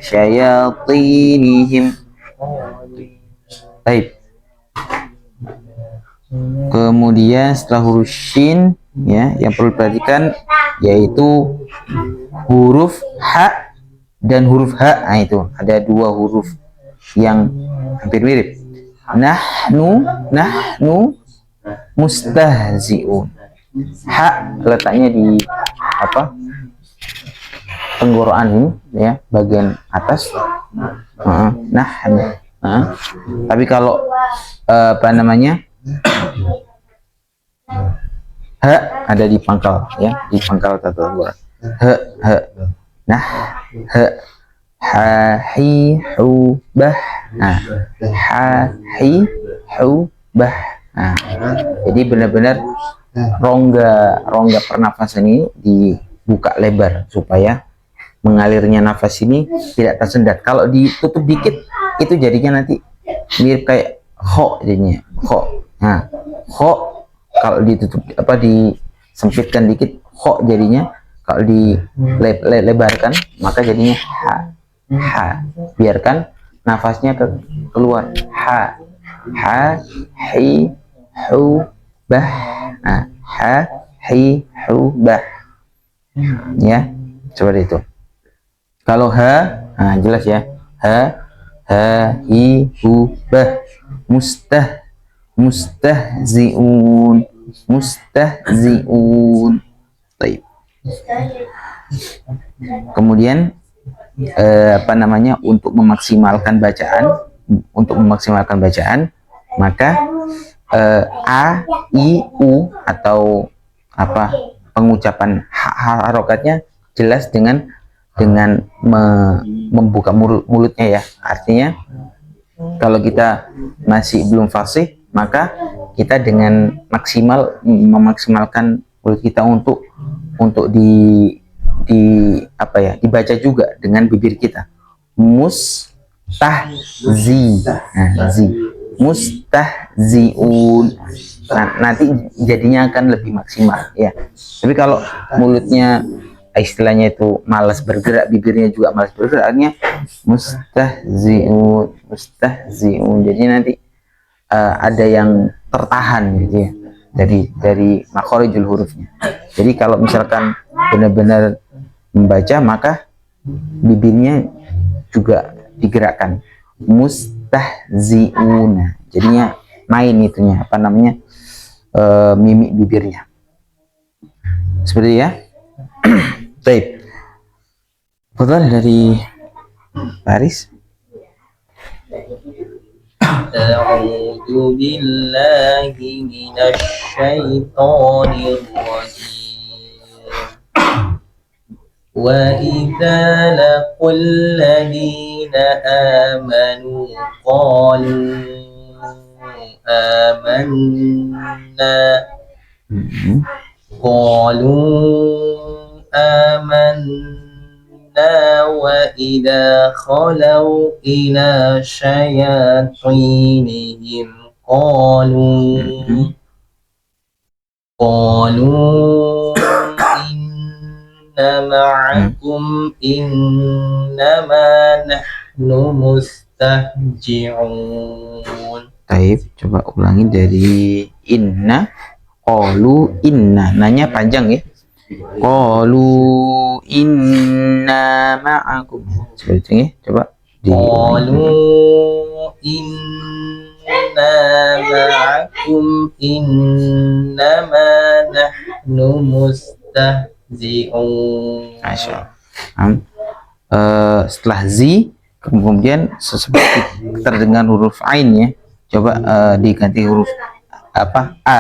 syayatinihim. Baik. Kemudian setelah huruf shin ya, yang perlu diperhatikan yaitu huruf ha dan huruf ha. Nah, itu ada dua huruf yang hampir mirip. Nahnu mustahzi'un. Ha letaknya di tenggorokan ini ya, bagian atas. Nahnu. Tapi kalau ha ada di pangkal ya, di pangkal tenggorokan. Nah, ha hi hu bah. Ha hi hu bah. Jadi benar-benar rongga pernafasan ini dibuka lebar supaya mengalirnya nafas ini tidak tersendat. Kalau ditutup dikit itu jadinya nanti mirip kayak ho jadinya, ho. Nah, ho kalau ditutup disempitkan dikit ho jadinya, kalau dilebarkan maka jadinya ha. Ha. Biarkan nafasnya keluar. Ha. Ha, hi, hu, bah. Nah, ha, hi, hu, bah. Ya, seperti itu. Kalau ha, nah jelas ya. Ha, hi, hu, bah. Mustahzi'un. Baik. Kemudian untuk memaksimalkan bacaan, maka a, i, u atau pengucapan harokatnya jelas dengan membuka mulutnya ya. Artinya kalau kita masih belum fasih, maka kita dengan memaksimalkan mulut kita untuk dibaca juga dengan bibir kita. Mustahziun. Nah, nanti jadinya akan lebih maksimal ya. Tapi kalau mulutnya istilahnya itu malas bergerak, bibirnya juga malas bergerak, artinya mustahziun. Jadi nanti ada yang tertahan gitu ya dari makhorijul hurufnya. Jadi kalau misalkan benar-benar membaca, maka bibirnya juga digerakkan. Mustahziun. Jadinya main itunya mimik bibirnya. Seperti ya. Baik. Betul dari Paris. A'udzu billahi minasy syaithanir rajim. Wa idza laqul ladina amanu qalu amanna wa idza khalau ila syayatinihim qalu inna ma'akum innama nahnu mustahji'un. Taib, coba ulangi dari inna. Qalu inna, nanya panjang ya. Qalu inna ma'akum. Seperti ini, coba Qalu inna ma'akum innama nahnu mustahzi'un. Masya Allah. Setelah zi kemudian seperti terdengar huruf ain ya. Coba diganti huruf a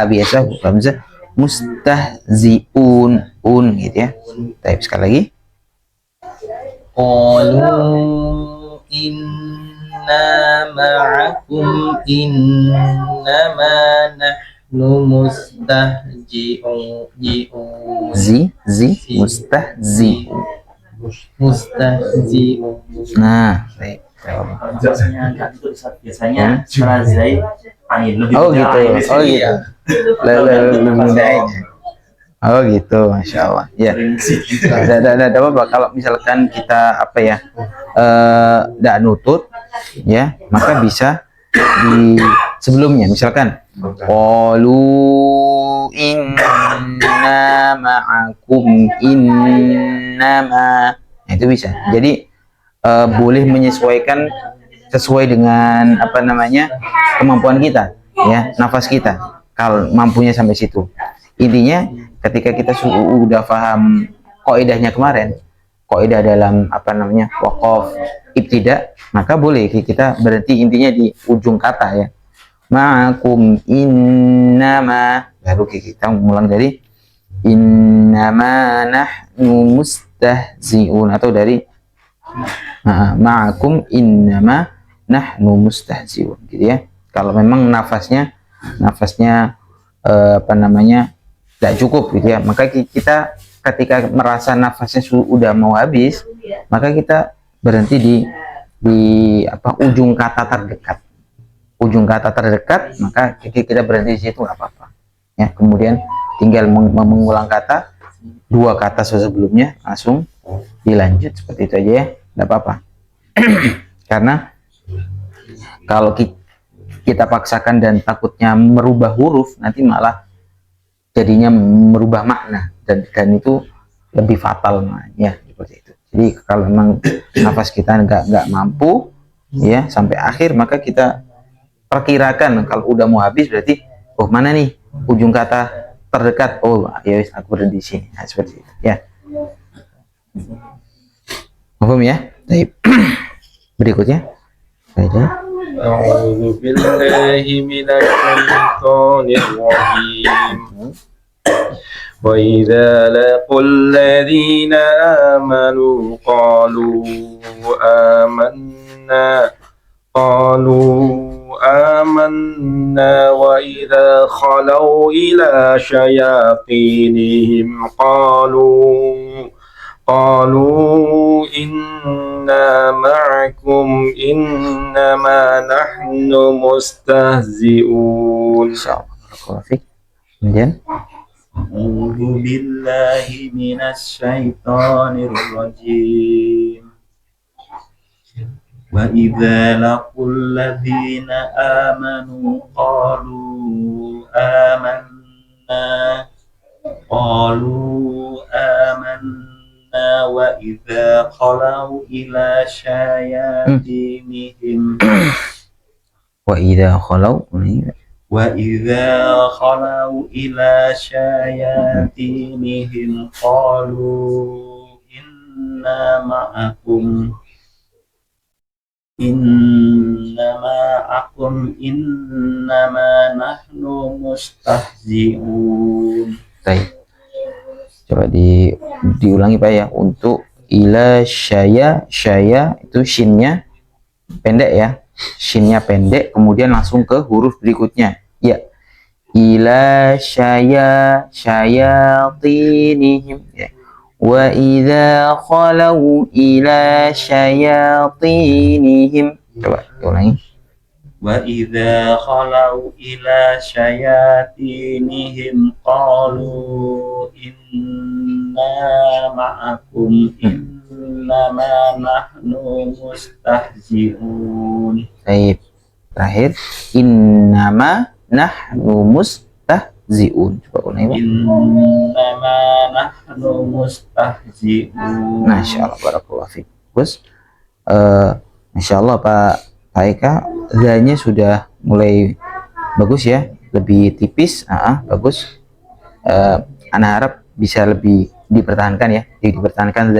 biasa, huruf hamzah. Mustahzi'un gitu ya. Baik, sekali lagi. Qalu inna ma'akum innama nahnu mustahzi'un. Mustahzi'un. Nah, baik. Biasanya agak tutup, biasanya setelah zai ain lebih Oh mudah gitu. ain. Oh gitu. Lebih mudah. Oh gitu, masya Allah. Ya. Tidak apa-apa kalau misalkan kita tidak nutut, ya, maka bisa di sebelumnya, misalkan qalu inna ma'akum innama. Nah, itu bisa. Jadi boleh menyesuaikan sesuai dengan kemampuan kita ya, nafas kita, kalau mampunya sampai situ. Intinya ketika kita sudah paham kaidahnya kemarin, kaidah dalam waqaf ibtida, maka boleh kita berhenti intinya di ujung kata ya, ma'akum innama, baru kita mengulang dari innama nahnu mustahzi'un, atau dari ma'akum innama nahnu mustahzi'un gitu ya. Kalau memang nafasnya tidak cukup gitu ya, maka kita ketika merasa nafasnya udah mau habis, maka kita berhenti di ujung kata terdekat. Ujung kata terdekat, maka kita berhenti di situ nggak apa-apa. Ya, kemudian tinggal mengulang kata, 2 kata sebelumnya langsung dilanjut seperti itu aja ya, nggak apa-apa. Karena kalau kita paksakan dan takutnya merubah huruf, nanti malah jadinya merubah makna dan itu lebih fatal ya, seperti itu. Jadi kalau memang nafas kita nggak mampu ya sampai akhir, maka kita perkirakan kalau udah mau habis berarti oh mana nih ujung kata terdekat, oh ya wis aku berhenti di sini. Nah, seperti itu ya. Paham ya? Baik. Berikutnya. أعوذ بالله من الشيطان الرجيم وإذا لقوا الذين آمنوا آمنا وإذا خلوا إلى شياطينهم قالوا إنا معكم إنما نحن مستهزئون. Kemudian أعوذ بالله من الشيطان الرجيم وإذا لقوا الذين آمنوا آمنا وإذا خلوا إلى شياطينهم وإذا خلوا إلى شياطينهم قالوا إنا معكم إنما نحن مستهزئون. Baik. Coba diulangi Pak ya. Untuk ila syaya itu shinnya pendek ya. Shinnya pendek, kemudian langsung ke huruf berikutnya. Ya. Ila syayatinihim ya. Wa idza khalau ila syayatinihim. Coba diulangi. وإذا خلوا إلى شياطينهم قالوا إنا معكم إنما نحن مستهزئون. Baik. Terakhir innama nahnu mustahzi'un. Coba ulangi Pak. Innama nahnu mustahzi'un. Masya Allah, barakallahu fiik. Terus Masya Allah Pak Eka, zanya sudah mulai bagus ya, lebih tipis, bagus. Anak harap bisa lebih dipertahankan ya, dipertahankan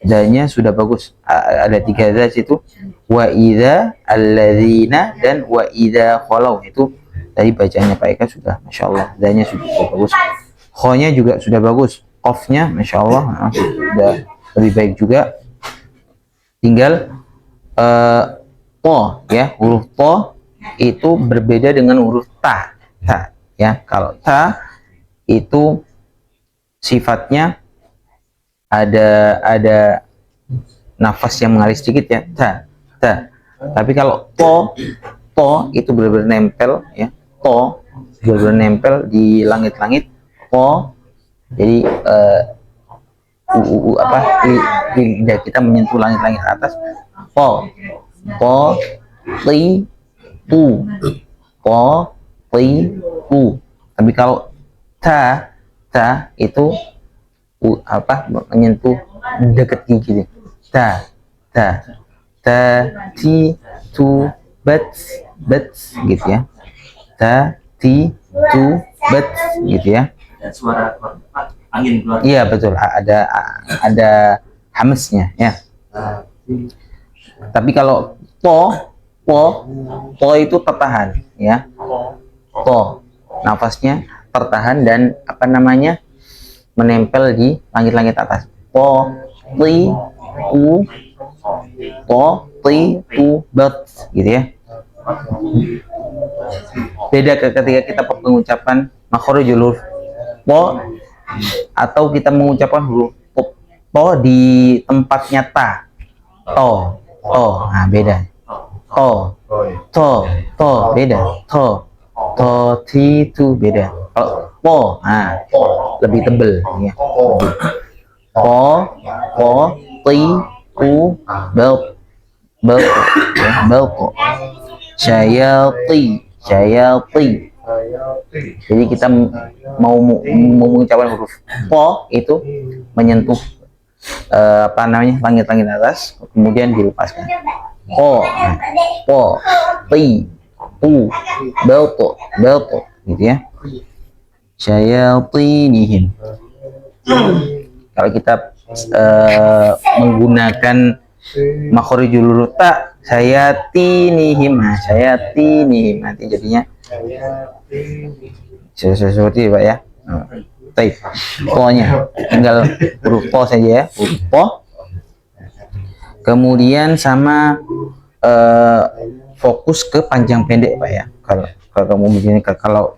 zanya sudah bagus. Ada 3 zat itu, wa idza alladzina dan wa idza khalau, itu tadi bacaannya Pak Eka sudah Masya Allah, zanya sudah bagus. Kho-nya juga sudah bagus, qaf-nya Masya Allah sudah lebih baik juga. Tinggal to ya, huruf to itu berbeda dengan huruf ta ya. Kalau ta itu sifatnya ada nafas yang mengalir sedikit ya, ta. Tapi kalau to itu benar-benar nempel ya, to benar-benar nempel di langit-langit. To jadi lidah kita menyentuh langit-langit atas. To ti tu. Tapi kalau ta itu menyentuh dekat gigi. Ta ti tu bat gitu ya. Ta ti tu bat gitu ya. Dan suara angin keluar. Iya betul, ada hamsnya ya. Tapi kalau to itu tertahan ya. To nafasnya tertahan dan menempel di langit-langit atas. Ti tu bat gitu ya. Beda ketika kita pengucapan makhrajul huruf. atau kita mengucapkan huruf to di tempatnya ta. To, nah beda. To, to beda. To, ti, tu beda. Kalau po, nah lebih tebel ya. Po, ti, ku, bel, ya, belko. Syayati. Jadi kita mau mengucapkan huruf po itu menyentuh langit-langit atas, kemudian dilepaskan. Po, ti, tu, belto, gitu ya. Syayatinihim. Kalau kita menggunakan makhorijul huruf ta, syayatinihim, nanti jadinya seperti Pak ya. Baik, po-nya tinggal huruf po saja ya, huruf po. Kemudian sama fokus ke panjang pendek Pak ya. Kalau kamu begini, kalau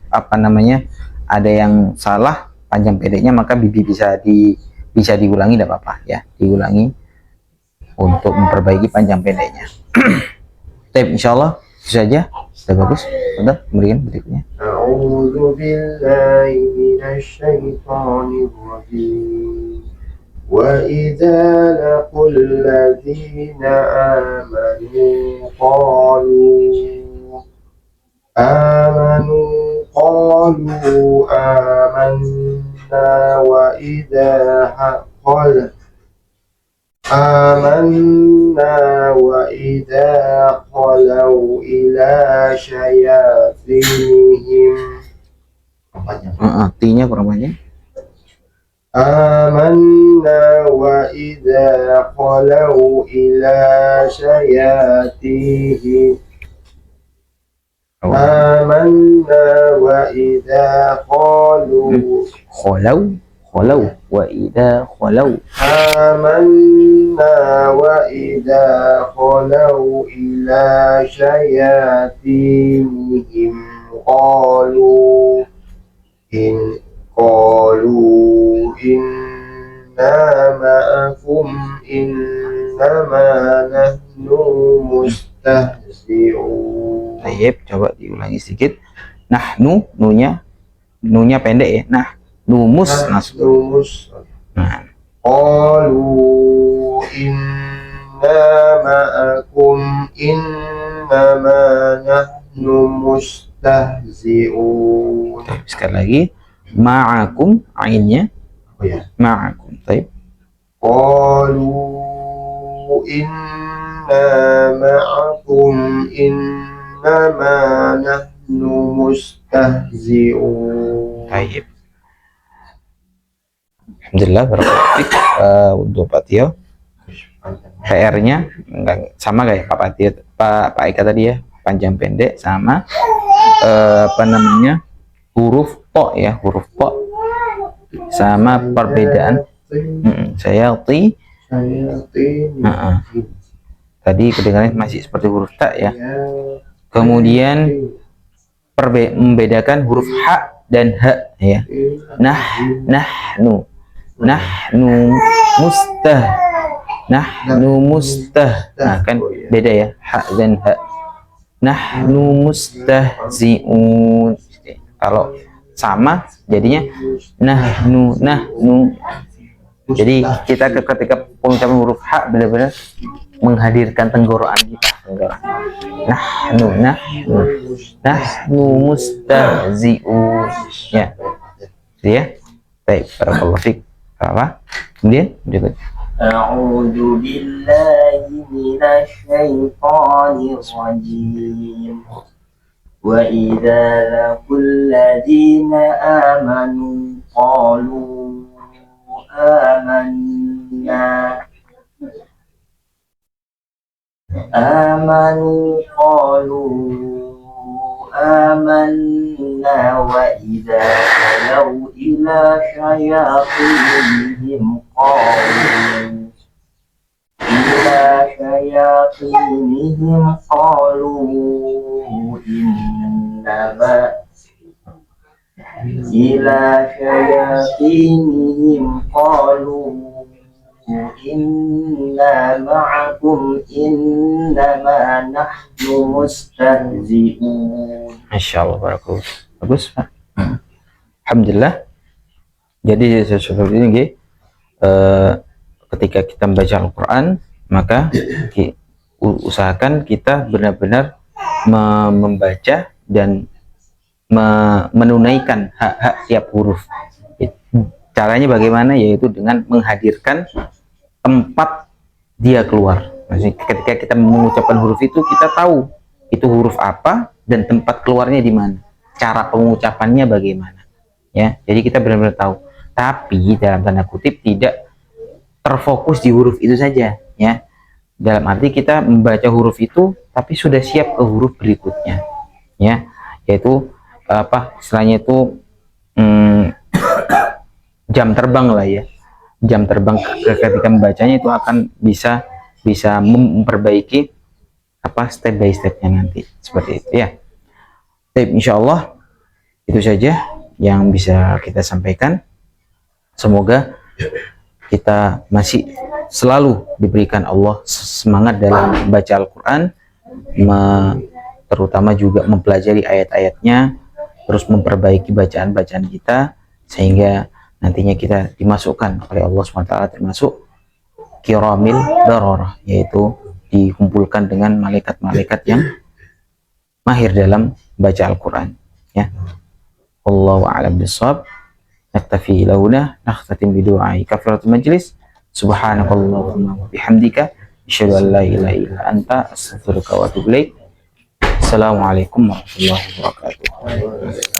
ada yang salah panjang pendeknya, maka bisa diulangi, tidak apa-apa ya, diulangi untuk memperbaiki panjang pendeknya. Baik, insyaallah itu saja. Sudah bagus. Sudah, kemudian berikutnya. A'udzu billahi minasyaitonir rajim. Wa idza laqul ladzina amanu qalu amanna wa idza khalau ila syayatinihim. T-nya kurang banyak. Amanna wa idza khalau ila syayatihim. Amanna wa idza khalau wa idza khalau. Amanna wa idza khalau ila syayatinihim qalu inna ma'akum innama nahnu mustahzi'un. Baik, coba diulangi sedikit. Nahnu, nunya pendek ya. Numus. Nah. Qalu inna ma'akum innama nahnu mustahzi'un. Sekali lagi, ma'akum, ainnya. Oh ya. Ma'akum. Baik. Qalu inna ma'akum innama nahnu mustahzi'un. Baik. Alhamdulillah, barakallahu untuk Pak Tio. PR-nya sama kayak Pak Tio, Pak Eka tadi ya, panjang pendek sama huruf po ya, huruf po sama perbedaan. Syayati. Tadi kedengarannya masih seperti huruf ta ya. Kemudian membedakan huruf ha dan ha ya. Nahnu mustah. Nah, kan beda ya, ha dan ha. Nahnu mustahzi'un. Kalau sama jadinya nahnu. Jadi kita ketika pengucapan huruf ha benar-benar menghadirkan tenggorokan kita. Nahnu mustahzi'un. Ya. Ya. Baik, barakallahu fiik. Apa? Kemudian berikut. A'udzu billahi minasyaitonir rajim. Wa idza laqul ladzina amanu qalu amanna wa idza khalau ila syayatinihim qalu innama إلى شياطينهم قالوا إنا معكم إنما نحن مستهزئون. Masya Allah, barakallah. Bagus, Pak. Alhamdulillah. Jadi seperti ini, nggih. Ketika kita membaca Al-Quran, maka usahakan kita benar-benar membaca dan menunaikan hak-hak tiap huruf. Caranya bagaimana? Yaitu dengan menghadirkan tempat dia keluar. Maksudnya ketika kita mengucapkan huruf itu, kita tahu itu huruf apa dan tempat keluarnya di mana, cara pengucapannya bagaimana, ya. Jadi kita benar-benar tahu. Tapi dalam tanda kutip tidak terfokus di huruf itu saja, ya. Dalam arti kita membaca huruf itu tapi sudah siap ke huruf berikutnya, ya, yaitu istilahnya itu jam terbang lah, ya. Jam terbang ketika membacanya itu akan bisa memperbaiki step by stepnya nanti, seperti itu, ya. Baik, insya Allah itu saja yang bisa kita sampaikan. Semoga kita masih selalu diberikan Allah semangat dalam baca Al-Quran, terutama juga mempelajari ayat-ayatnya, terus memperbaiki bacaan-bacaan kita, sehingga nantinya kita dimasukkan oleh Allah SWT termasuk kiramil bararah, yaitu dikumpulkan dengan malaikat-malaikat yang mahir dalam baca Al-Quran, ya. Wallahu a'lam bishawab. Naktafi lahuna nakhtatim bidu'ai kafaratul majlis. Subhanakallahumma wa bihamdika asyhadu an la ilaha illa anta astaghfiruka wa atubu ilaik. Assalamualaikum warahmatullahi wabarakatuh.